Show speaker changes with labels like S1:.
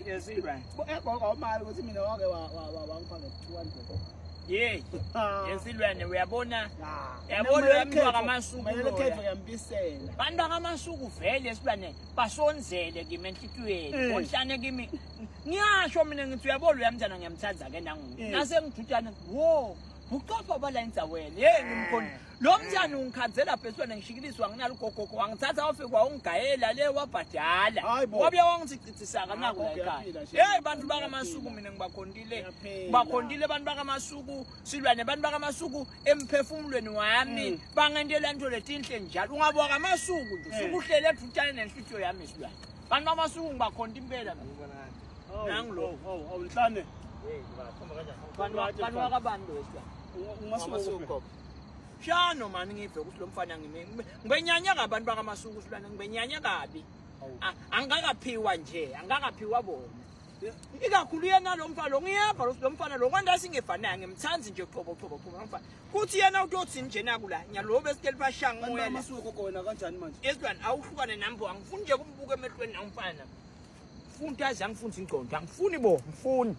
S1: Yesilwane.
S2: Mali ukuthi mina wake wangifaka 200.
S1: Yey. Yesilwane uyabona? Yabona umntwana kaMasuku.
S2: Mina lekhefu ngiyambisela.
S1: Bantu bakaMasuku vele Yesilwane basonzele kimi enhlitiyweni. Onhlane kimi. Ngiyasho mina ngithi uyabona uyamthanda ngiyamthatha ke nangu. Nase ngijutshana wo. Uqapha bala insawele. Hey ngimkhona. Lo mntana ungikhanzela phezulu ngishikiliswa nginalo gogogo wangithatha wafika wangigayela le wabhadala. Wabuya wangichicithisa kanako la ekhaya. Hey bantu bakaMasuku mina ngibakhondile. Bakhondile abantu bakaMasuku, Silwane abantu bakaMasuku emphefumulweni wami. Bangendela into letinhle njalo. Ungabuka kaMasuku nje usukuhlele ethutshane nenhlitiyo yami Silwane. Bantu bakaMasuku ngibakhonda impela ngibona. Nangilo.
S2: Awuhlane.
S1: Hey bakhomba kanjani? Bantu bakabantu Silwane.
S2: Umasuku.
S1: Shano mani ngive ukuthi lo mfana ngibenyanya kabantu bakaMasuku Silwane ngibenyanya kabi. Angakaphiwa nje, angakaphiwa bona. Ikakhulu yena lo mfana lo ngiyapha lo mfana lo kwanda singefananga ngimthanzi nje qobo lo mfana. Kuthi yena uyothini nje nakula nyalobe esikeli bashanga moya
S2: aMasuku kona kanjani manje?
S1: Yesilwane awuhlukane nambo angifuni nje kumbuka emehlweni namfana. Futhi azi angifunzi ingqondo angifuni bo ngifuni.